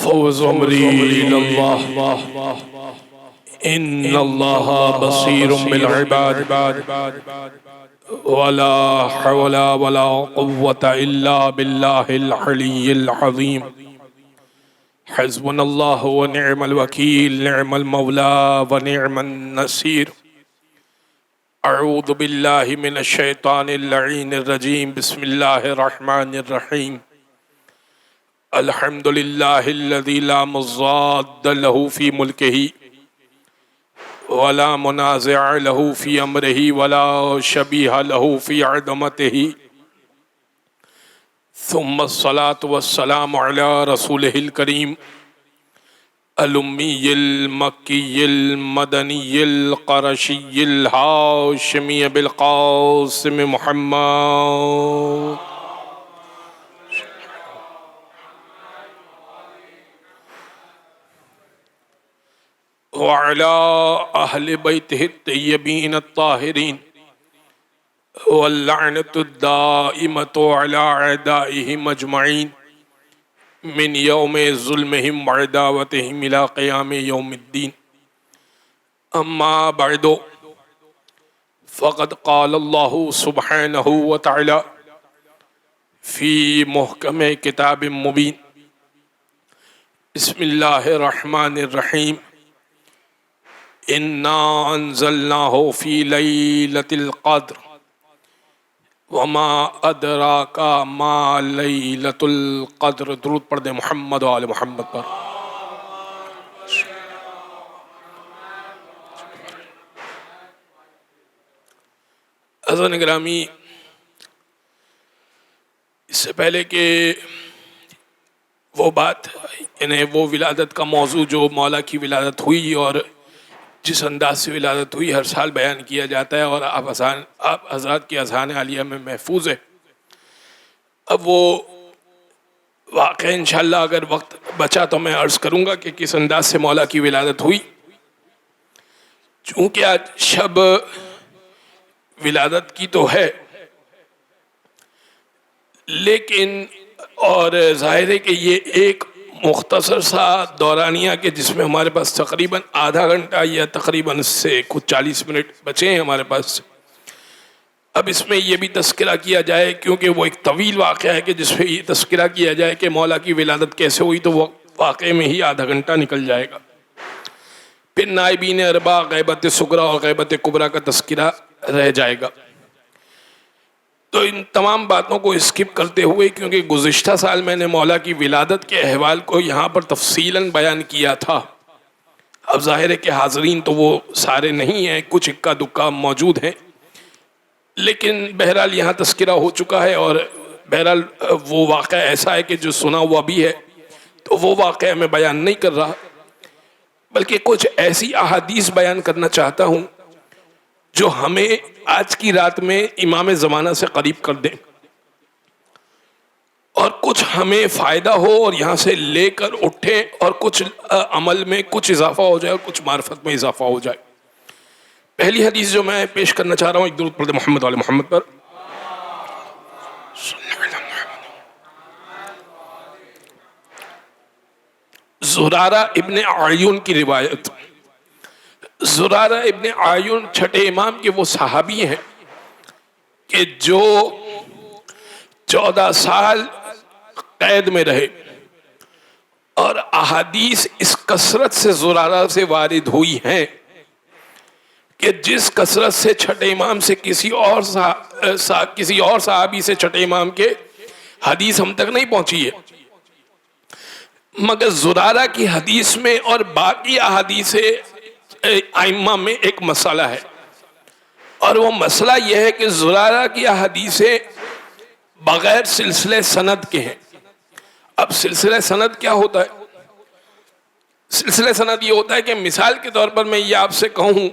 فوز امری اللہ ان اللہ بصیر بالعباد ولا حول ولا قوة الا باللہ العلی العظیم حسبنا اللہ ونعم الوکیل نعم المولا ونعم النصیر اعوذ باللہ من الشیطان اللعین الرجیم بسم اللہ الرحمن الرحیم الحمد للہ الذی لا مضاد له فی ملکہ ولا منازع له فی امرہ ولا شبیہ له فی عظمتہ ثم الصلاة والسلام علی رسولہ الکریم الامی المکی المدنی القرشی الہاشمی بالقاسم محمد وعلى أهل بيته الطيبين الطاهرين واللعنة الدائمة على أعدائهم أجمعين من يوم ظلمهم وعداوتهم إلى قيام يوم الدين أما بعد فقد قال الله سبحانه وتعالى في محكم كتاب مبين بسم الله الرحمن الرحيم اِنَّا أَنزَلْنَاهُ فِي لَيْلَةِ الْقَدْرِ وَمَا أَدْرَاكَ مَا لَيْلَةُ الْقَدْرِ درود پڑھ دیں محمد و آل محمد پر۔ عزیزان گرامی، اس سے پہلے کہ وہ بات یعنی وہ ولادت کا موضوع جو مولا کی ولادت ہوئی اور جس انداز سے ولادت ہوئی ہر سال بیان کیا جاتا ہے اور آپ حضرات کی اذہان عالیہ میں محفوظ ہے، اب وہ واقعہ انشاءاللہ اگر وقت بچا تو میں عرض کروں گا کہ کس انداز سے مولا کی ولادت ہوئی۔ چونکہ آج شب ولادت کی تو ہے، لیکن اور ظاہر ہے کہ یہ ایک مختصر سا دورانیہ کہ جس میں ہمارے پاس تقریباً آدھا گھنٹہ یا تقریباً سے کچھ 40 منٹ بچے ہیں ہمارے پاس۔ اب اس میں یہ بھی تذکرہ کیا جائے کیونکہ وہ ایک طویل واقعہ ہے کہ جس میں یہ تذکرہ کیا جائے کہ مولا کی ولادت کیسے ہوئی تو وہ واقعے میں ہی آدھا گھنٹہ نکل جائے گا۔ پھر نائبین اربع غیبت صغریٰ اور غیبت کبریٰ کا تذکرہ رہ جائے گا۔ تو ان تمام باتوں کو اسکپ کرتے ہوئے کیونکہ گزشتہ سال میں نے مولا کی ولادت کے احوال کو یہاں پر تفصیلاً بیان کیا تھا، اب ظاہر ہے کہ حاضرین تو وہ سارے نہیں ہیں، کچھ اکا دکا موجود ہیں، لیکن بہرحال یہاں تذکرہ ہو چکا ہے اور بہرحال وہ واقعہ ایسا ہے کہ جو سنا ہوا بھی ہے تو وہ واقعہ میں بیان نہیں کر رہا، بلکہ کچھ ایسی احادیث بیان کرنا چاہتا ہوں جو ہمیں آج کی رات میں امام زمانہ سے قریب کر دیں اور کچھ ہمیں فائدہ ہو اور یہاں سے لے کر اٹھیں اور کچھ عمل میں کچھ اضافہ ہو جائے اور کچھ معرفت میں اضافہ ہو جائے۔ پہلی حدیث جو میں پیش کرنا چاہ رہا ہوں، ایک درود پڑھ دیں محمد و آل محمد پر۔ زرارہ ابن عیون کی روایت۔ زرارہ ابن عیون چھٹے امام کے وہ صحابی ہیں کہ جو 14 سال قید میں رہے اور احادیث اس کثرت سے زرارہ سے وارد ہوئی ہیں کہ جس کثرت سے چھٹے امام سے کسی اور صحابی سے چھٹے امام کے حدیث ہم تک نہیں پہنچی ہے، مگر زرارہ کی حدیث میں اور باقی احادیث ائمہ میں ایک مسئلہ ہے، اور وہ مسئلہ یہ ہے کہ زرارہ کی احادیثیں بغیر سلسلہ سند کے ہیں۔ اب سلسلہ سند کیا ہوتا ہے؟ سلسلہ سند یہ ہوتا ہے کہ مثال کے طور پر میں یہ آپ سے کہوں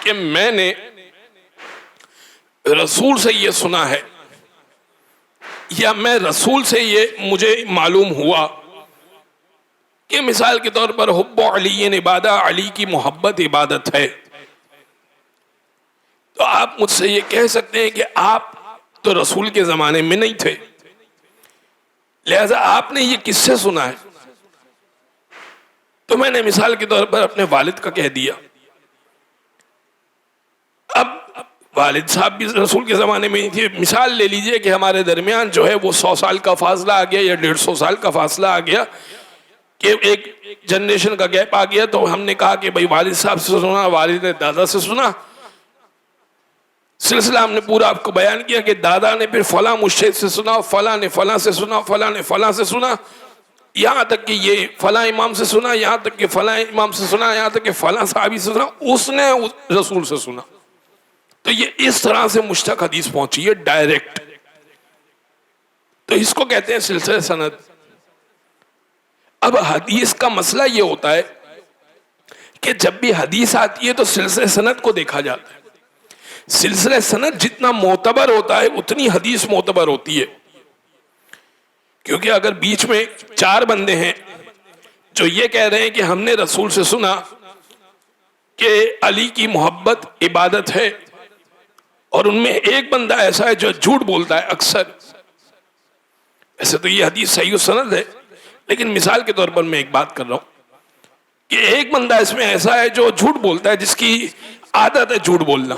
کہ میں نے رسول سے یہ سنا ہے یا میں رسول سے یہ مجھے معلوم ہوا کہ مثال کے طور پر حب علی عبادہ، علی کی محبت عبادت ہے، تو آپ مجھ سے یہ کہہ سکتے ہیں کہ آپ تو رسول کے زمانے میں نہیں تھے، لہذا آپ نے یہ کس سے سنا ہے؟ تو میں نے مثال کے طور پر اپنے والد کا کہہ دیا. اب والد صاحب بھی رسول کے زمانے میں نہیں تھے. مثال لے لیجئے کہ ہمارے درمیان جو ہے وہ 100 سال کا فاصلہ آ گیا یا 150 سال کا فاصلہ آ گیا, کہ ایک جنریشن کا گیپ آ گیا. تو ہم نے کہا کہ بھائی والد صاحب سے سنا, والد نے دادا سے سنا. سلسلہ ہم نے پورا آپ کو بیان کیا کہ دادا نے پھر فلاں مجتہد سے سنا, فلاں نے فلاں سے سنا, فلاں نے فلاں سے سنا, یہاں تک کہ یہ فلاں امام سے سنا, یہاں تک کہ فلاں امام سے سنا, یہاں تک کہ فلاں صحابی سے سنا, اس نے رسول سے سنا. تو یہ اس طرح سے مشتق حدیث پہنچی ہے ڈائریکٹ. تو اس کو کہتے ہیں سلسلہ سند. اب حدیث کا مسئلہ یہ ہوتا ہے کہ جب بھی حدیث آتی ہے تو سلسلہ سند کو دیکھا جاتا ہے. سلسلہ سند جتنا معتبر ہوتا ہے اتنی حدیث معتبر ہوتی ہے. کیونکہ اگر بیچ میں 4 بندے ہیں جو یہ کہہ رہے ہیں کہ ہم نے رسول سے سنا کہ علی کی محبت عبادت ہے, اور ان میں ایک بندہ ایسا ہے جو جھوٹ بولتا ہے اکثر, ایسے تو یہ حدیث صحیح سند ہے, لیکن مثال کے طور پر میں ایک بات کر رہا ہوں کہ ایک بندہ اس میں ایسا ہے جو جھوٹ بولتا ہے, جس کی عادت ہے جھوٹ بولنا,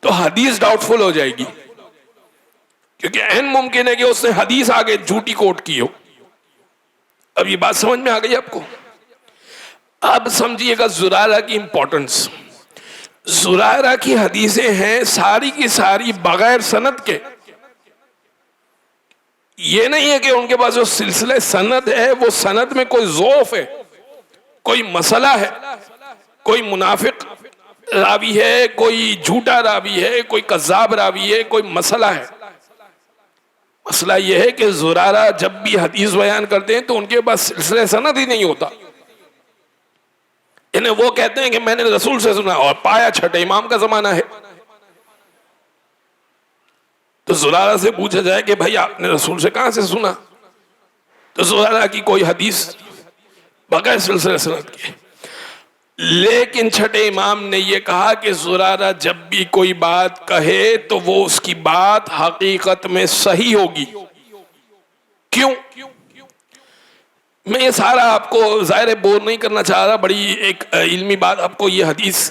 تو حدیث ڈاؤٹ فل ہو جائے گی, کیونکہ عین ممکن ہے کہ اس نے حدیث آگے جھوٹی کوٹ کی ہو. اب یہ بات سمجھ میں آ گئی آپ کو؟ اب سمجھیے گا زرارہ کی امپورٹنس. زرارہ کی حدیثیں ہیں ساری کی ساری بغیر سند کے. یہ نہیں ہے کہ ان کے پاس جو سلسلہ سند ہے وہ سند میں کوئی ضعف ہے, کوئی مسئلہ ہے, کوئی منافق راوی ہے, کوئی جھوٹا راوی ہے, کوئی کذاب راوی ہے, کوئی مسئلہ ہے. مسئلہ یہ ہے کہ زرارہ جب بھی حدیث بیان کرتے ہیں تو ان کے پاس سلسلہ سند ہی نہیں ہوتا. انہیں وہ کہتے ہیں کہ میں نے رسول سے سنا, اور پایا چھٹے امام کا زمانہ ہے. تو زرارہ سے پوچھا جائے کہ بھائی آپ نے رسول سے کہاں سے سنا, تو زرارہ کی کوئی حدیث بغیر سلسلہ سند کے. لیکن چھٹے امام نے یہ کہا کہ زرارہ جب بھی کوئی بات کہے تو وہ اس کی بات حقیقت میں صحیح ہوگی. کیوں؟ میں یہ سارا آپ کو ظاہر بور نہیں کرنا چاہ رہا, بڑی ایک علمی بات آپ کو یہ حدیث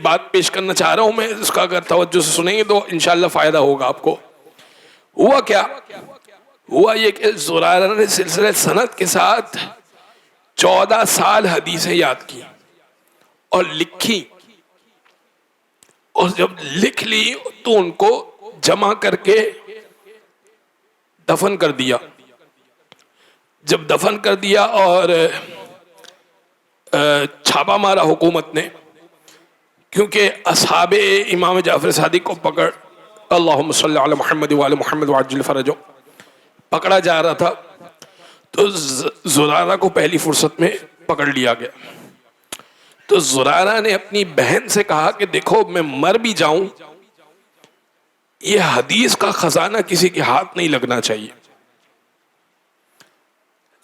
بات پیش کرنا چاہ رہا ہوں میں. اس کا اگر توجہ سے سنیں گے تو انشاءاللہ فائدہ ہوگا آپ کو. ہوا کیا؟ ہوا یہ کہ زرارہ نے سلسلہ سند کے ساتھ 14 سال حدیثیں یاد کی اور لکھی, اور جب لکھ لی تو ان کو جمع کر کے دفن کر دیا. جب دفن کر دیا اور چھاپا مارا حکومت نے, کیونکہ اصحاب امام جعفر صادق کو پکڑ, اللہم صلی علی محمد وعلی محمد وعجل فرجو, پکڑا جا رہا تھا, تو زرارہ کو پہلی فرصت میں پکڑ لیا گیا. تو زرارہ نے اپنی بہن سے کہا کہ دیکھو میں مر بھی جاؤں, یہ حدیث کا خزانہ کسی کے ہاتھ نہیں لگنا چاہیے.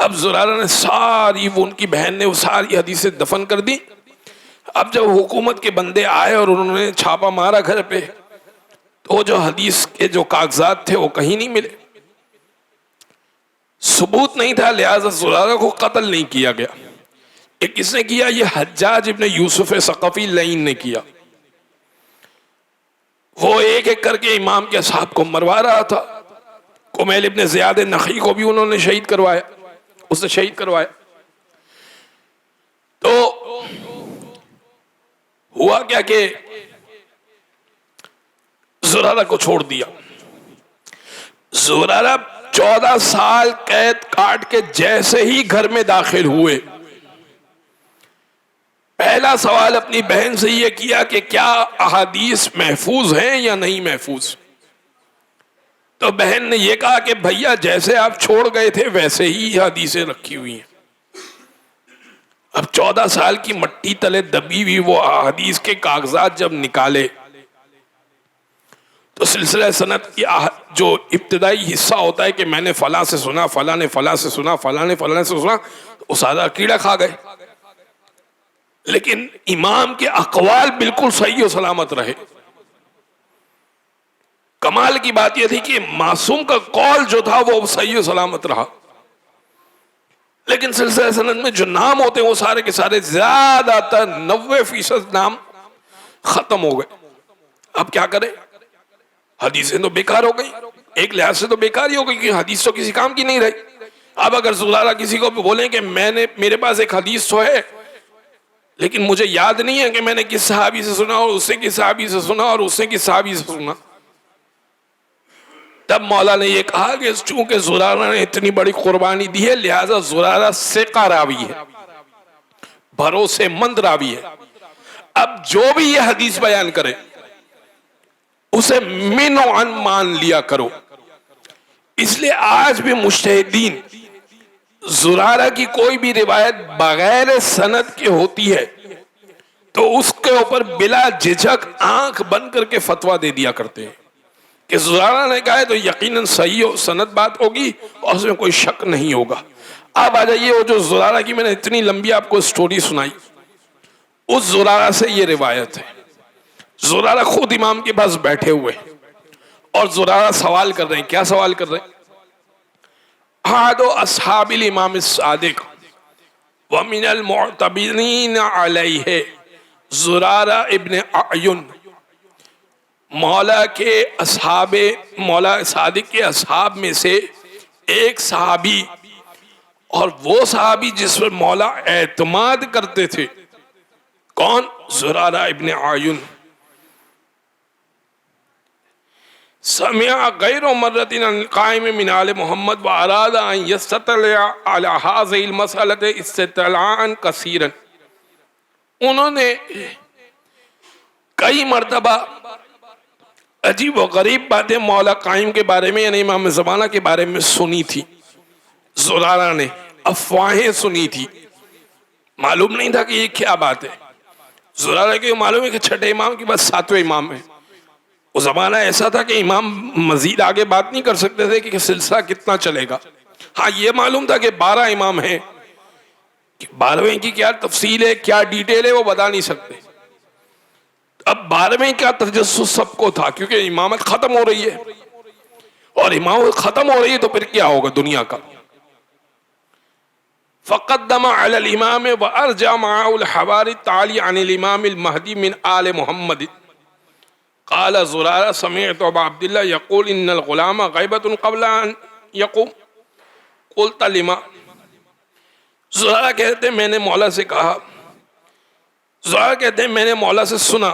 اب زرارہ نے ساری, وہ ان کی بہن نے وہ ساری حدیثیں دفن کر دی. اب جب حکومت کے بندے آئے اور انہوں نے چھاپا مارا گھر پہ, تو جو حدیث کے جو کاغذات تھے وہ کہیں نہیں ملے, ثبوت نہیں تھا, لہذا زرارہ کو قتل نہیں کیا گیا. یہ کس نے کیا؟ یہ حجاج ابن یوسف ثقفی لعین نے کیا. وہ ایک ایک کر کے امام کے اصحاب کو مروا رہا تھا. کمیل ابن زیاد نخعی کو بھی انہوں نے شہید کروایا, اس نے شہید کروایا. تو ہوا کیا کہ زرارہ کو چھوڑ دیا. زرارہ 14 سال قید کاٹ کے جیسے ہی گھر میں داخل ہوئے, پہلا سوال اپنی بہن سے یہ کیا کہ کیا احادیث محفوظ ہیں یا نہیں محفوظ. تو بہن نے یہ کہا کہ بھیا جیسے آپ چھوڑ گئے تھے ویسے ہی حدیثیں رکھی ہوئی ہیں. اب 14 سال کی مٹی تلے دبی ہوئی وہ حدیث کے کاغذات جب نکالے تو سلسلہ سند کی جو ابتدائی حصہ ہوتا ہے کہ میں نے فلاں سے سنا, فلاں نے فلاں سے سنا, فلاں نے فلاں سے سنا, وہ سارا کیڑا کھا گئے. لیکن امام کے اقوال بالکل صحیح و سلامت رہے. کمال کی بات یہ تھی کہ معصوم کا قول جو تھا وہ صحیح و سلامت رہا، لیکن سلسلہ سند میں جو نام ہوتے ہیں وہ سارے کے سارے زیادہ تر 90% نام ختم ہو گئے. اب کیا کریں؟ حدیثیں تو بیکار ہو گئی، ایک لحاظ سے تو بیکار ہی ہو گئی کہ حدیث تو کسی کام کی نہیں رہی. اب اگر زرارہ کسی کو بھی بولیں کہ میرے پاس ایک حدیث تو ہے لیکن مجھے یاد نہیں ہے کہ میں نے کس صحابی سے سنا اور اس نے کس صحابی سے سنا اور اس نے کس صحابی سے سنا، تب مولا نے یہ کہا کہ چونکہ زرارہ نے اتنی بڑی قربانی دی ہے لہذا زرارہ ثقہ راوی ہے، بھروسے مند راوی ہے. اب جو بھی یہ حدیث بیان کرے اسے من و عن مان لیا کرو. اس لیے آج بھی مجتہدین زرارہ کی کوئی بھی روایت بغیر سند کے ہوتی ہے تو اس کے اوپر بلا جھجک آنکھ بند کر کے فتویٰ دے دیا کرتے ہیں کہ زرارہ نے کہا ہے تو یقیناً صحیح و سند بات ہوگی اور اس میں کوئی شک نہیں ہوگا. اب آ جائیے وہ جو زرارہ کی میں نے اتنی لمبی آپ کو سٹوری سنائی، اس زرارہ سے یہ روایت ہے. زرارہ خود امام کے پاس بیٹھے ہوئے اور زرارہ سوال کر رہے ہیں. کیا سوال کر رہے ہیں؟ احد اصحاب الامام الصادق ومن المعتبرین علیہ زرارہ ابن اعین، مولا کے اصحاب، مولا صادق کے اصحاب میں سے ایک صحابی، اور وہ صحابی جس پر مولا اعتماد کرتے تھے. کون؟ زرارہ ابن اعین. سمع غیر مرۃ عن القائم من آل محمد واراد ان یستطلع علی هذه المسألة استطلاعا کثیرا. انہوں نے کئی مرتبہ عجیب و غریب باتیں مولا قائم کے بارے میں یعنی امام زمانہ کے بارے میں سنی تھی. زرارہ نے افواہیں سنی تھی، معلوم نہیں تھا کہ یہ کیا بات ہے. زرارہ کے معلوم ہے کہ چھٹے امام کے بعد ساتویں امام ہے. وہ زمانہ ایسا تھا کہ امام مزید آگے بات نہیں کر سکتے تھے کہ سلسلہ کتنا چلے گا. ہاں یہ معلوم تھا کہ 12 امام ہیں، 12ویں کی کیا تفصیل ہے کیا ڈیٹیل ہے وہ بتا نہیں سکتے. اب 12ویں کا تجسس سب کو تھا کیونکہ امامت ختم ہو رہی ہے، اور امامت ختم ہو رہی ہے تو پھر کیا ہوگا دنیا کا. فقدم علی الامام وارجع معه الحواری التعالی عن الامام المہدی من آل محمد. قال زرارہ سمعت ابا عبداللہ یقول ان الغلام غیبت قبل ان یقوم. قلت لما. زرارہ کہتے ہیں میں نے مولا سے کہا، زرارہ کہتے ہیں میں نے مولا سے سنا.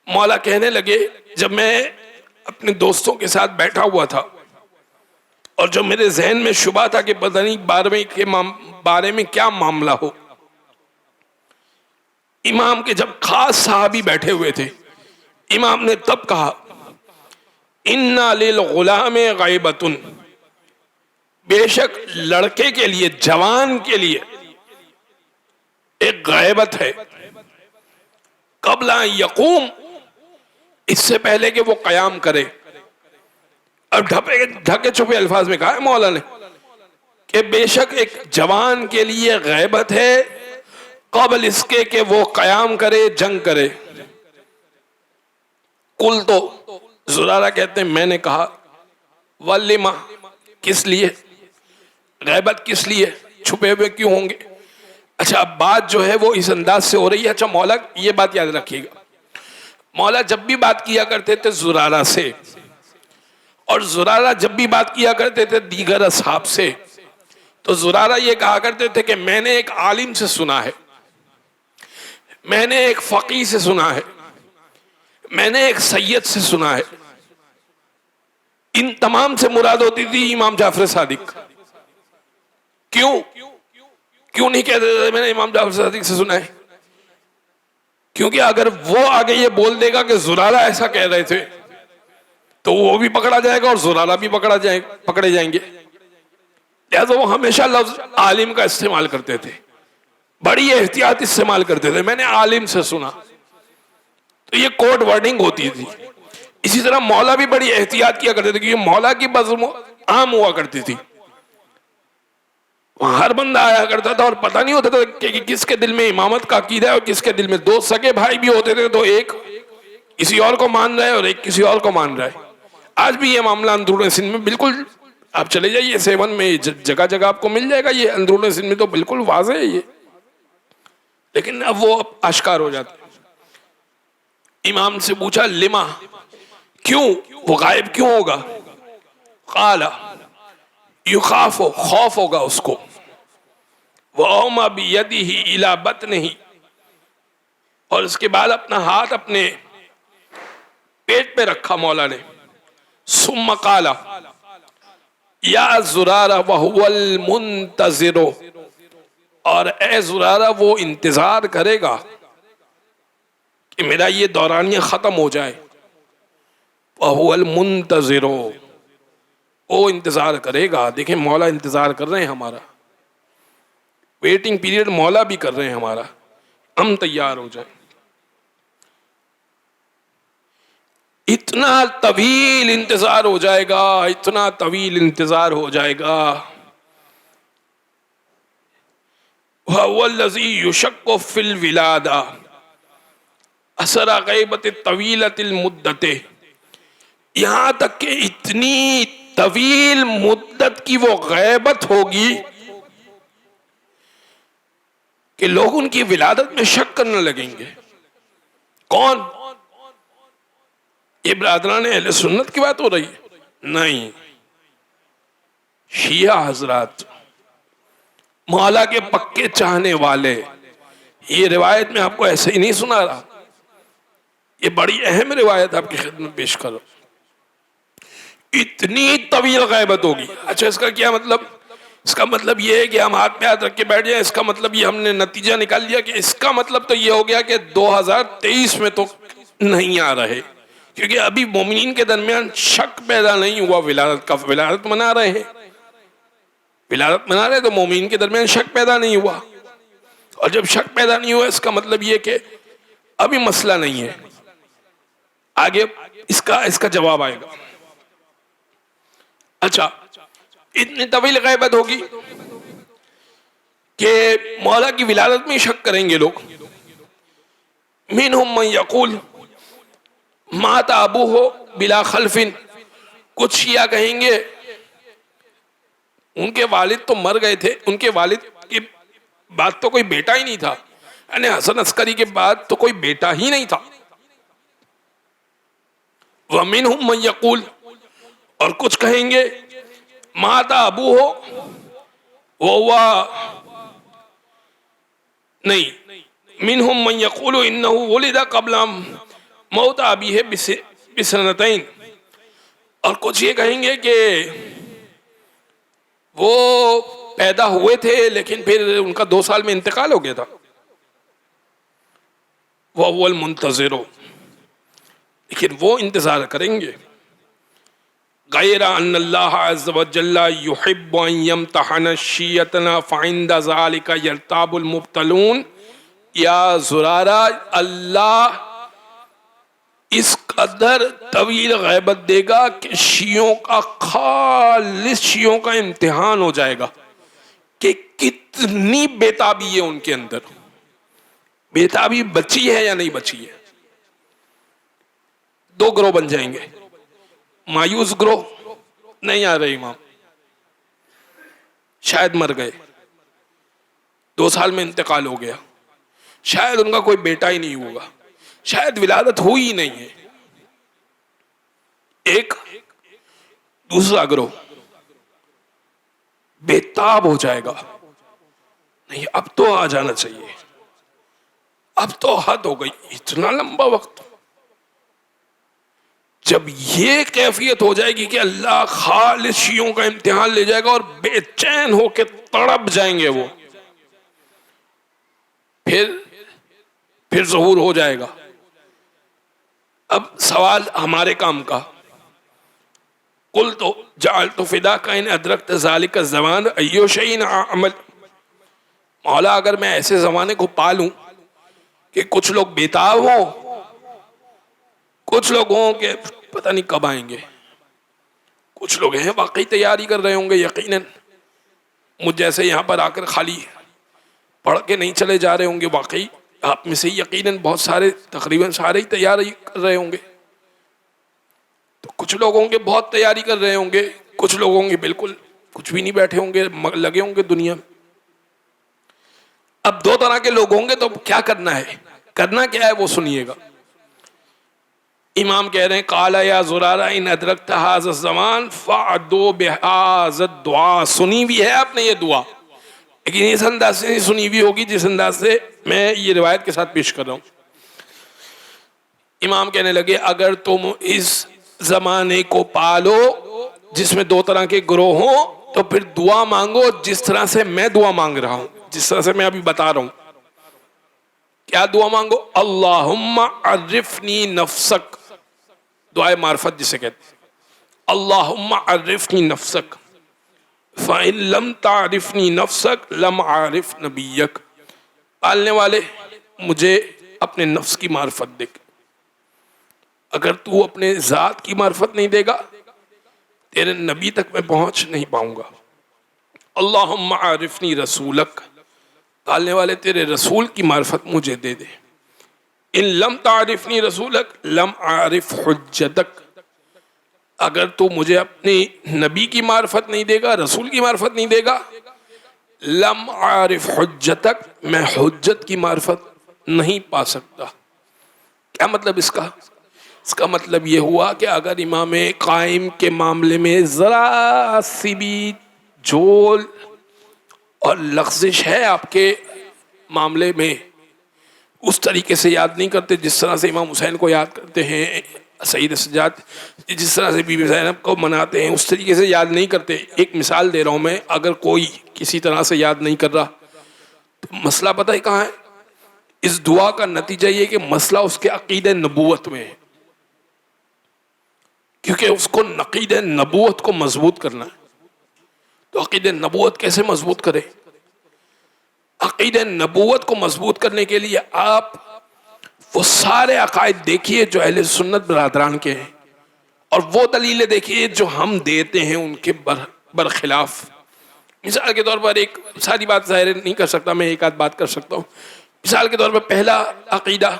مولا کہنے لگے جب میں اپنے دوستوں کے ساتھ بیٹھا ہوا تھا اور جو میرے ذہن میں شبہ تھا کہ پتہ نہیں 12ویں کے بارے میں کیا معاملہ ہو. امام کے جب خاص صحابی بیٹھے ہوئے تھے امام نے تب کہا اِنَّ لِلْغُلَامِ غَيْبَةٌ، بے شک لڑکے کے لیے، جوان کے لیے ایک غیبت ہے. قبل ان یقوم، اس سے پہلے کہ وہ قیام کرے. اب ڈھکے چھپے الفاظ میں کہا ہے مولا نے کہ بے شک ایک جوان کے لیے غیبت ہے قبل اس کے کہ وہ قیام کرے، جنگ کرے. قل تو زرارہ کہتے ہیں میں نے کہا وَلِمَا، کس لیے غیبت، کس لیے چھپے ہوئے کیوں ہوں گے. اچھا اب بات جو ہے وہ اس انداز سے ہو رہی ہے. اچھا مولا یہ بات یاد رکھیے گا، مولا جب بھی بات کیا کرتے تھے زرارہ سے، اور زرارہ جب بھی بات کیا کرتے تھے دیگر اصحاب سے، تو زرارہ یہ کہا کرتے تھے کہ میں نے ایک عالم سے سنا ہے، میں نے ایک فقیہ سے سنا ہے، میں نے ایک سید سے سنا ہے. ان تمام سے مراد ہوتی تھی امام جعفر صادق. کیوں نہیں کہتے تھے میں نے امام جعفر صادق سے سنا ہے؟ کیونکہ اگر وہ آگے یہ بول دے گا کہ زرارہ ایسا کہہ رہے تھے تو وہ بھی پکڑا جائے گا اور زرارہ بھی پکڑے جائیں گے. لہذا وہ ہمیشہ لفظ عالم کا استعمال کرتے تھے، بڑی احتیاط استعمال کرتے تھے. میں نے عالم سے سنا، تو یہ کوڈ ورڈنگ ہوتی تھی. اسی طرح مولا بھی بڑی احتیاط کیا کرتے تھے کیونکہ مولا کی بزم عام ہوا کرتی تھی. ہر بندہ آیا کرتا تھا اور پتہ نہیں ہوتا تھا کہ کس کے دل میں امامت کا عقیدہ ہے اور کس کے دل میں. دو سگے بھائی بھی ہوتے تھے تو ایک کسی اور کو مان رہا ہے اور ایک کسی اور کو مان رہا ہے. آج بھی یہ معاملہ اندرون سندھ میں بالکل، آپ چلے جائیے سیون میں جگہ جگہ آپ کو مل جائے گا. یہ اندرون سندھ میں تو بالکل واضح ہے یہ، لیکن اب وہ آشکار ہو جاتا ہے. امام سے پوچھا لما، کیوں وہ غائب کیوں ہوگا؟ قال یخاف، خوف ہوگا اس کو. وَأَوْمَا بِيَدِهِ إِلَى بَطْنِهِ، اور اس کے بعد اپنا ہاتھ اپنے پیٹ پہ رکھا مولا نے. ثم قال یا زرارہ وَهُوَ الْمُنْتَظِرُ، اور اے زرارہ وہ انتظار کرے گا کہ میرا یہ دورانیہ ختم ہو جائے. وَهُوَ الْمُنْتَظِرُ، وہ انتظار کرے گا. دیکھیں مولا انتظار کر رہے ہیں ہمارا، ویٹنگ پیریڈ مولا بھی کر رہے ہیں ہمارا، ہم تیار ہو جائیں. اتنا طویل انتظار ہو جائے گا، اتنا طویل انتظار ہو جائے گا. وَهُوَ الَّذِي يُشَقُّ فِي الْوِلَادَةِ اثر غیبت طویلۃ المدت، یہاں تک کہ اتنی طویل مدت کی وہ غیبت ہوگی کہ لوگ ان کی ولادت میں شک کرنے لگیں گے. کون؟ یہ برادران اہل سنت کی بات ہو رہی ہے؟ نہیں، شیعہ حضرات، مولا کے پکے چاہنے والے. یہ روایت میں آپ کو ایسے ہی نہیں سنا رہا، یہ بڑی اہم روایت آپ کی خدمت پیش کرو. اتنی طویل غیبت ہوگی. اچھا اس کا کیا مطلب؟ اس کا مطلب یہ ہے کہ ہم ہاتھ پہ ہاتھ رکھ کے بیٹھ جائیں. اس کا مطلب یہ ہم نے نتیجہ نکال لیا کہ اس کا مطلب تو یہ ہو گیا کہ 2023 میں تو نہیں آ رہے، کیونکہ ابھی مومنین کے درمیان شک پیدا نہیں ہوا ولادت کا. ولادت منا رہے ہیں، ولادت منا رہے تو مومنین کے درمیان شک پیدا نہیں ہوا. اور جب شک پیدا نہیں ہوا، اس کا مطلب یہ کہ ابھی مسئلہ نہیں ہے. آگے اس کا جواب آئے گا. اچھا، اتنی طویل غیبت ہوگی کہ مولا کی ولادت میں شک کریں گے لوگ. منہم من یقول مات ابوہ بلا خلف، کچھ شیعہ کہیں گے ان کے والد تو مر گئے تھے، ان کے والد کے بعد تو کوئی بیٹا ہی نہیں تھا، یعنی حسن عسکری کے بعد تو کوئی بیٹا ہی نہیں تھا. وَمِنْهُمْ مَنْ يَقُولُ، اور کچھ کہیں گے مات ابوہ وہوا نہیں، منہم من یقول انہ ولد قبل موت ابیہ بسنتین، اور کچھ یہ کہیں گے کہ وہ پیدا ہوئے تھے لیکن پھر ان کا 2 سال میں انتقال ہو گیا تھا. وَهُوَ الْمُنْتَظِرُ، لیکن وہ انتظار کریں گے. غیر ان اللہ عز وجل یحب ان یمتحن شیعتنا فعند ذلك یرتاب المبتلون. یا زرارہ، اللہ اس قدر طویل غیبت دے گا کہ شیعوں کا، خالص شیعوں کا امتحان ہو جائے گا کہ کتنی بیتابی ہے ان کے اندر. بیتابی بچی ہے یا نہیں بچی ہے. 2 گروہ بن جائیں گے. مایوس گروہ، نہیں آ رہے امام، شاید مر گئے، 2 سال میں انتقال ہو گیا، شاید ان کا کوئی بیٹا ہی نہیں ہوگا، شاید ولادت ہوئی ہی نہیں ہے. ایک دوسرا گروہ بیتاب ہو جائے گا، نہیں اب تو آ جانا چاہیے، اب تو حد ہو گئی، اتنا لمبا وقت. جب یہ کیفیت ہو جائے گی کہ اللہ خالص شیعوں کا امتحان لے جائے گا اور بے چین ہو کے تڑپ جائیں گے وہ، پھر ظہور ہو جائے گا. اب سوال ہمارے کام کا، قلت جعلت فداک ان ادرکت ذلک الزمان ایو شیء اعمل. مولا اگر میں ایسے زمانے کو پالوں کہ کچھ لوگ بیتاب ہوں، کچھ لوگ ہوں کہ پتہ نہیں کب آئیں گے، کچھ لوگ ہیں واقعی تیاری کر رہے ہوں گے یقیناً، مجھ جیسے یہاں پر آ کر خالی پڑھ کے نہیں چلے جا رہے ہوں گے، واقعی آپ میں سے یقیناً بہت سارے، تقریباً سارے ہی تیاری کر رہے ہوں گے. تو کچھ لوگ ہوں گے بہت تیاری کر رہے ہوں گے، کچھ لوگ ہوں گے بالکل کچھ بھی نہیں بیٹھے ہوں گے، لگے ہوں گے دنیا میں. اب دو طرح کے لوگ ہوں گے، تو کیا کرنا ہے؟ کرنا کیا ہے وہ سنیے گا. امام کہہ رہے ہیں قال یا زرارہ ان ادرکت ھذا الزمان فاعدوا بھذا الدعاء. سنی بھی ہے آپ نے یہ دعا، لیکن اس انداز سے نہیں سنی بھی ہوگی جس انداز سے میں یہ روایت کے ساتھ پیش کر رہا ہوں. امام کہنے لگے اگر تم اس زمانے کو پالو جس میں دو طرح کے گروہ ہوں، تو پھر دعا مانگو جس طرح سے میں دعا مانگ رہا ہوں، جس طرح سے میں ابھی بتا رہا ہوں. کیا دعا مانگو؟ اللہم عرفنی نفسک، دعائے معرفت جسے کہتے ہیں. اللہم عرفنی نفسک فَإِن لَمْ تَعْرِفْنِي نَفْسَكَ لَمْ عَارِفْ نَبِيَّكَ. پالنے والے مجھے اپنے نفس کی معرفت دے. اگر تو اپنے ذات کی معرفت نہیں دے گا تیرے نبی تک میں پہنچ نہیں پاؤں گا. اللہم عارفنی رسولک، پالنے والے تیرے رسول کی معرفت مجھے دے دے. ان لم تعرفنی رسولک لم عارف حجتک، اگر تو مجھے اپنی نبی کی معرفت نہیں دے گا، رسول کی معرفت نہیں دے گا، لم عارف حجتک، میں حجت کی معرفت نہیں پا سکتا. کیا مطلب اس کا؟ اس کا مطلب یہ ہوا کہ اگر امام قائم کے معاملے میں ذرا سی بھی جھول اور لغزش ہے آپ کے معاملے میں، اس طریقے سے یاد نہیں کرتے جس طرح سے امام حسین کو یاد کرتے ہیں، سید سجاد جس طرح سے بی بی زینب کو مناتے ہیں، اس طریقے سے یاد نہیں کرتے. ایک مثال دے رہا ہوں میں، اگر کوئی کسی طرح سے یاد نہیں کر رہا تو مسئلہ پتہ ہے کہاں ہے؟ اس دعا کا نتیجہ یہ کہ مسئلہ اس کے عقید نبوت میں ہے، کیونکہ اس کو عقید نبوت کو مضبوط کرنا ہے. تو عقید نبوت کیسے مضبوط کرے؟ عقید نبوت کو مضبوط کرنے کے لیے آپ وہ سارے عقائد دیکھیے جو اہل سنت برادران کے ہیں، اور وہ دلیلیں دیکھیے جو ہم دیتے ہیں ان کے برخلاف. مثال کے طور پر، ایک ساری بات ظاہر نہیں کر سکتا میں، ایک آدھ بات کر سکتا ہوں. مثال کے طور پر پہلا عقیدہ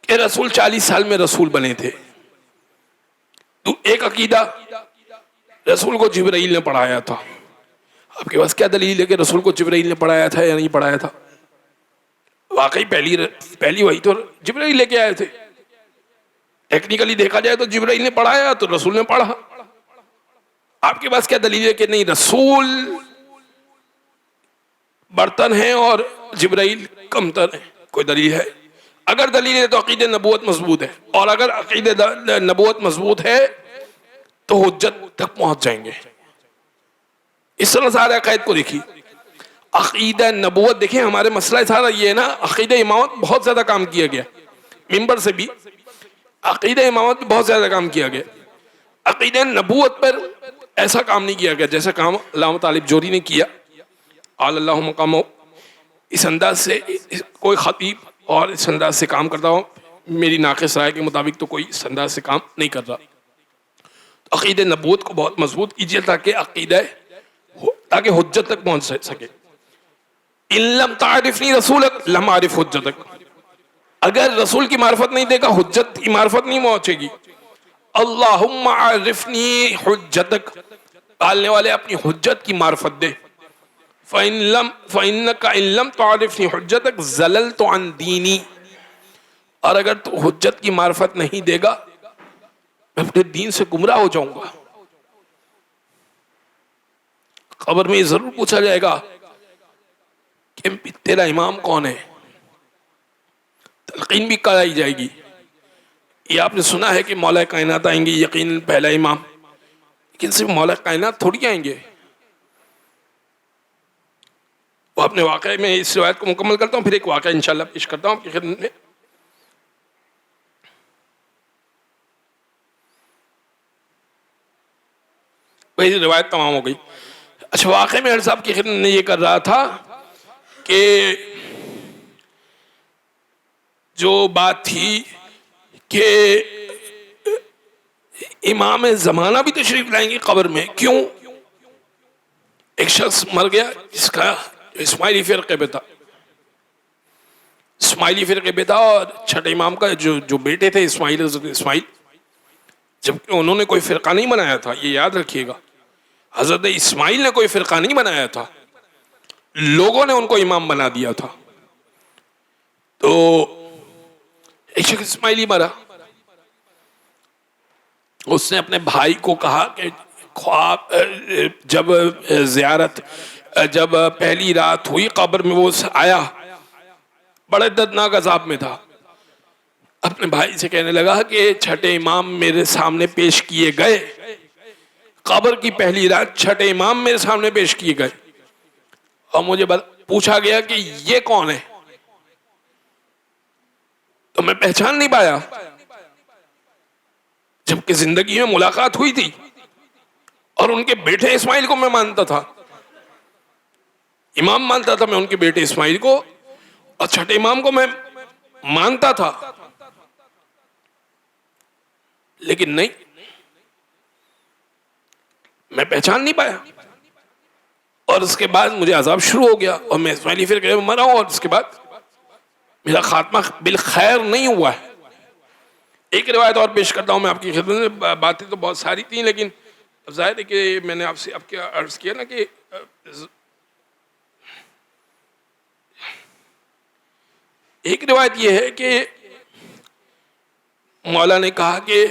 کہ رسول 40 سال میں رسول بنے تھے. تو ایک عقیدہ رسول کو جبرائیل نے پڑھایا تھا. آپ کے پاس کیا دلیل ہے کہ رسول کو جبرائیل نے پڑھایا تھا یا نہیں پڑھایا تھا؟ واقعی پہلی وحی تو جبرائیل لے کے آئے تھے. ٹیکنیکلی دیکھا جائے تو جبرائیل نے پڑھایا تو رسول نے پڑھا. آپ کے پاس کیا دلیل ہے کہ نہیں رسول برتن ہیں اور جبرائیل کمتر ہیں؟ کوئی دلیل ہے؟ اگر دلیل ہے تو عقید نبوت مضبوط ہے، اور اگر عقید نبوت مضبوط ہے تو حجت تک پہنچ جائیں گے. اس طرح سارے عقائد کو دیکھیے. عقیدہ نبوت دیکھیں، ہمارے مسئلہ سارا یہ ہے نا، عقیدہ امامت بہت زیادہ کام کیا گیا، ممبر سے بھی عقیدہ امامت بہت زیادہ کام کیا گیا. عقیدہ نبوت پر ایسا کام نہیں کیا گیا جیسا کام علامہ طالب جوہری نے کیا. اعلی اللہ مقامہ. اس انداز سے کوئی خطیب اور اس انداز سے کام کرتا ہو، میری ناقص رائے کے مطابق تو کوئی اس انداز سے کام نہیں کر رہا. عقیدہ نبوت کو بہت مضبوط کیجیے تاکہ حجت تک پہنچ سکے. ان لم تعرفنی رسولک لم عارف حجتک، اگر رسول کی معرفت نہیں دے گا حجت کی معرفت نہیں پہنچے گی. اللہم عرفنی حجتک، پالنے والے اپنی حجت کی معرفت دے. فَإِنَّكَ إِن لَمْ تَعْرِفْنِي حُجَّتَكَ زَلَلْتُ عَنْ دِينِي، اور اگر تو حجت کی معرفت نہیں دے گا میں اپنے دین سے گمراہ ہو جاؤں گا. قبر میں یہ ضرور پوچھا جائے گا کہ تیرا امام کون ہے، تلقین بھی کرائی جائے گی. یہ آپ نے سنا ہے کہ مولا کائنات آئیں گے، یقیناً پہلا امام، لیکن صرف مولا کائنات تھوڑی آئیں گے. وہ اپنے واقعے میں اس روایت کو مکمل کرتا ہوں، پھر ایک واقعہ انشاءاللہ پیش کرتا ہوں آپ کی خدمت میں. وہی روایت تمام ہو گئی. اچھا، واقعے میں صاحب کی خدمت میں یہ کر رہا تھا کہ جو بات تھی کہ امام زمانہ بھی تشریف لائیں گے قبر میں. کیوں؟ ایک شخص مر گیا جس کا اسماعیلی فرقے پہ تھا، اسماعیلی فرقے پہ تھا اور چھٹے امام کا جو بیٹے تھے اسماعیل، حضرت اسماعیل، جبکہ انہوں نے کوئی فرقہ نہیں بنایا تھا، یہ یاد رکھیے گا، حضرت اسماعیل نے کوئی فرقہ نہیں بنایا تھا، لوگوں نے ان کو امام بنا دیا تھا۔ تو ایک شخص اسماعیلی مرا، اس نے اپنے بھائی کو کہا کہ خواب جب زیارت جب پہلی رات ہوئی قبر میں وہ آیا، بڑے دردناک عذاب میں تھا، اپنے بھائی سے کہنے لگا کہ چھٹے امام میرے سامنے پیش کیے گئے، قبر کی پہلی رات چھٹے امام میرے سامنے پیش کیے گئے، اور مجھے پوچھا گیا کہ یہ کون ہے، تو میں پہچان نہیں پایا، جبکہ زندگی میں ملاقات ہوئی تھی اور ان کے بیٹے اسماعیل کو میں مانتا تھا، امام مانتا تھا میں ان کے بیٹے اسماعیل کو، اور چھٹے امام کو میں مانتا تھا، لیکن نہیں، میں پہچان نہیں پایا، اور اس کے بعد مجھے عذاب شروع ہو گیا اور میں اسماعیلی فرقے میں مرا ہوں، اور اس کے بعد میرا خاتمہ بالخیر نہیں ہوا ہے۔ ایک روایت اور پیش کرتا ہوں میں آپ کی خدمت میں، باتیں تو بہت ساری تھیں لیکن ظاہر ہے کہ میں نے آپ سے اب کیا عرض کیا نا کہ ایک روایت یہ ہے کہ مولا نے کہا کہ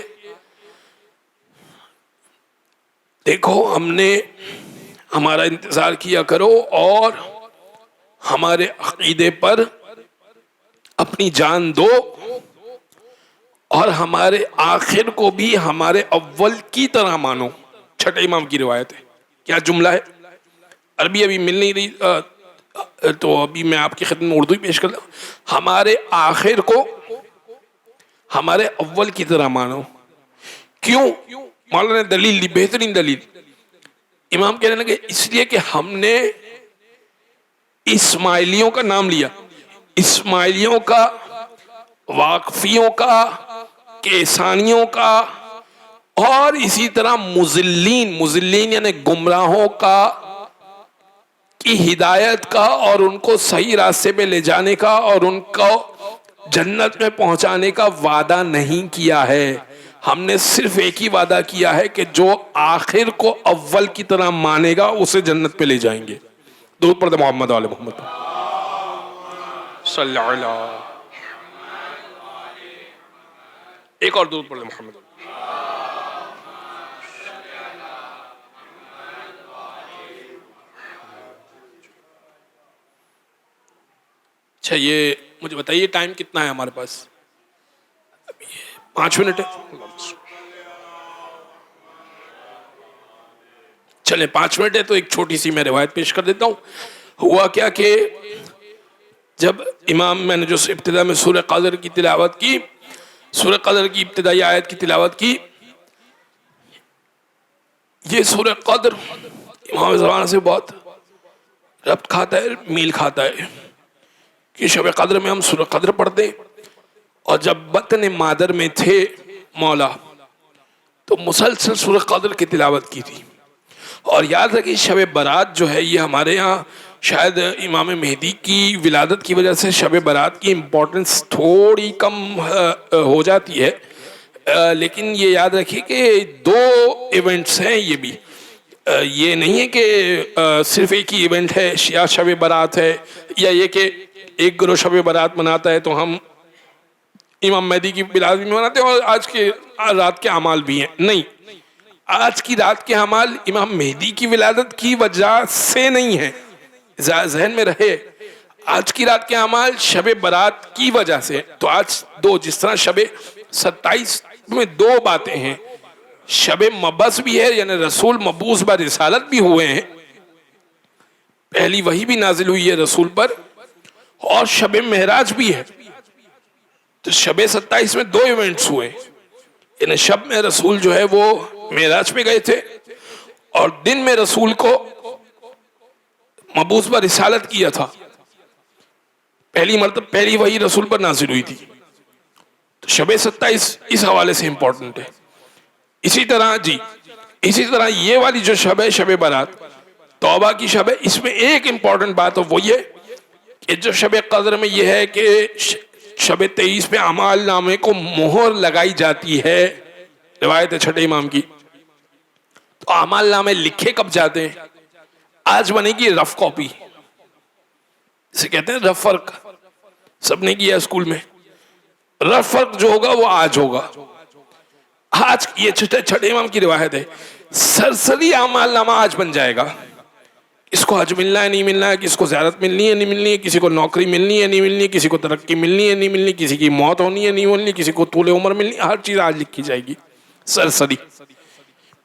دیکھو ہم نے ہمارا انتظار کیا کرو اور ہمارے عقیدے پر اپنی جان دو، اور ہمارے آخر کو بھی ہمارے اول کی طرح مانو۔ چھٹے امام کی روایت ہے، کیا جملہ ہے، عربی ابھی مل نہیں رہی تو ابھی میں آپ کی خدمت میں اردو ہی پیش کرتا ہوں، ہمارے آخر کو ہمارے اول کی طرح مانو۔ کیوں؟ مولانا نے دلیل دی، بہترین دلیل، امام کہنے لگے اس لیے کہ ہم نے اسماعیلیوں کا نام لیا، اسماعیلیوں کا، واقفیوں کا، کیسانیوں کا، اور اسی طرح مضلین یعنی گمراہوں کا کی ہدایت کا اور ان کو صحیح راستے پہ لے جانے کا اور ان کو جنت میں پہنچانے کا وعدہ نہیں کیا ہے، ہم نے صرف ایک ہی وعدہ کیا ہے کہ جو آخر کو اول کی طرح مانے گا اسے جنت پہ لے جائیں گے۔ درود پڑھتے محمد آل محمد صلی اللہ علیہ، ایک اور درود پڑھتے محمد۔ اچھا یہ مجھے بتائیے ٹائم کتنا ہے ہمارے پاس؟ 5 منٹ ہے، چلیں 5 منٹ ہے تو ایک چھوٹی سی میں روایت پیش کر دیتا ہوں۔ ہوا کیا کہ جب امام، میں نے جو ابتدا میں سورہ قدر کی تلاوت کی، سورہ قدر کی ابتدائی آیت کی تلاوت کی، یہ سورہ قدر امام زمانہ سے بہت ربط کھاتا ہے، میل کھاتا ہے، کہ شب قدر میں ہم سورہ قدر پڑھتے، اور جب بطن مادر میں تھے مولا تو مسلسل سورہ قدر کی تلاوت کی تھی۔ اور یاد رکھیں شب برات جو ہے یہ ہمارے ہاں شاید امام مہدی کی ولادت کی وجہ سے شب برات کی امپورٹنس تھوڑی کم ہو جاتی ہے، لیکن یہ یاد رکھیے کہ 2 ایونٹس ہیں، یہ بھی یہ نہیں ہے کہ صرف ایک ہی ایونٹ ہے یا شب برات ہے، یا یہ کہ ایک گروہ شب برات مناتا ہے تو ہم امام مہدی کی ولادت بھی مناتے ہیں اور آج کے رات کے اعمال بھی ہیں، نہیں، آج کی رات کے اعمال امام مہدی کی ولادت کی وجہ سے نہیں ہے، ذہن میں رہے، آج کی رات کے اعمال شب برات کی وجہ سے۔ تو آج جس طرح شب 27 میں 2 باتیں ہیں، شب مبعث بھی ہے یعنی رسول مبعوث بر رسالت بھی ہوئے ہیں، پہلی وحی بھی نازل ہوئی ہے رسول پر، اور شب معراج بھی ہے۔ تو شب 27 میں 2 ایونٹس ہوئے، یعنی شب میں رسول جو ہے وہ معراج پہ گئے تھے، اور دن میں رسول کو مبعوث بر رسالت کیا تھا، پہلی مرتبہ پہلی وحی رسول پر نازل ہوئی تھی۔ تو شب 27 اس حوالے سے امپورٹنٹ ہے۔ اسی طرح یہ والی جو شب ہے شب برات توبہ کی شب ہے، اس میں ایک امپورٹنٹ بات ہے وہ یہ کہ جو شب قدر میں یہ ہے کہ شب 23 میں اعمال نامے کو مہر لگائی جاتی ہے، روایت ہے چھٹے امام کی. تو اعمال نامے لکھے کب جاتے ہیں؟ آج بنے گی رف کاپی، اسے کہتے ہیں رف ورک، سب نے کیا اسکول میں. رف ورک جو ہوگا وہ آج ہوگا. آج یہ چھٹے امام کی روایت ہے، سرسری اعمال نامہ آج بن جائے گا. اس کو حج ملنا ہے نہیں ملنا ہے، کسی کو زیارت ملنی ہے نہیں ملنی ہے، کسی کو نوکری ملنی ہے نہیں ملنی ہے، کسی کو ترقی ملنی ہے نہیں ملنی، کسی کی موت ہونی ہے نہیں ہونی، کسی کو طول عمر ملنی ہے، ہر چیز آج لکھی جائے گی سرسری.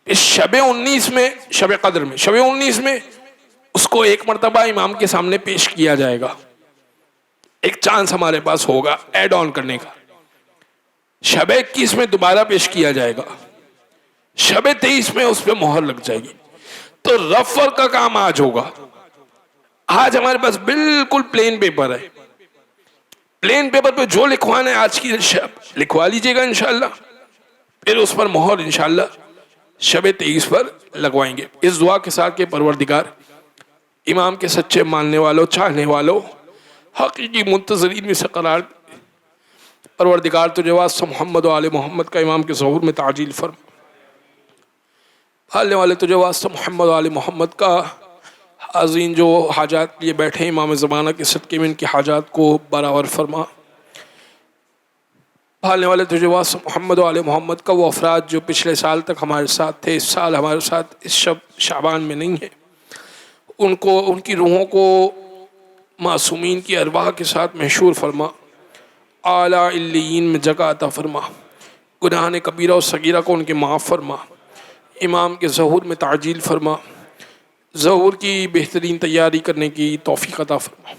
اس شب 19 میں، شب قدر میں، شب 19 میں اس کو ایک مرتبہ امام کے سامنے پیش کیا جائے گا. ایک چانس ہمارے پاس ہوگا ایڈ آن کرنے کا. شب 21 میں دوبارہ پیش کیا جائے گا. شب 23 میں اس پہ مہر لگ جائے گی. تو رف ورک کا کام آج ہوگا. آج ہمارے پاس بالکل پلین پیپر ہے. پلین پیپر پہ جو لکھوانا ہے آج کی لکھوا لیجئے گا انشاءاللہ. پھر اس پر مہر انشاءاللہ شب 23 پر لگوائیں گے. اس دعا کے ساتھ کہ پروردگار امام کے سچے ماننے والوں، چاہنے والوں، حقیقی منتظرین میں سے قرار دے. پروردگار تجھے واسطہ محمد و آل محمد کا امام کے ظہور میں تعجیل فرما. پھالنے والے تجھے واسطہ محمد و آل محمد کا حاضرین جو حاجات لیے بیٹھے امام زمانہ کے صدقے میں ان کی حاجات کو برابر فرما. پھالنے والے تجھے واسطہ محمد و آل محمد کا وہ افراد جو پچھلے سال تک ہمارے ساتھ تھے، اس سال ہمارے ساتھ اس شعبان میں نہیں ہیں، ان کو، ان کی روحوں کو معصومین کی ارواح کے ساتھ محشور فرما. اعلیٰ علیین میں جگہ عطا فرما. گناہان کبیرہ و صغیرہ کو ان کے معاف فرما. امام کے ظہور میں تعجیل فرما. ظہور کی بہترین تیاری کرنے کی توفیق عطا فرما.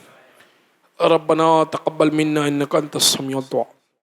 ربنا تقبل منا انک انت السمیع الدعاء.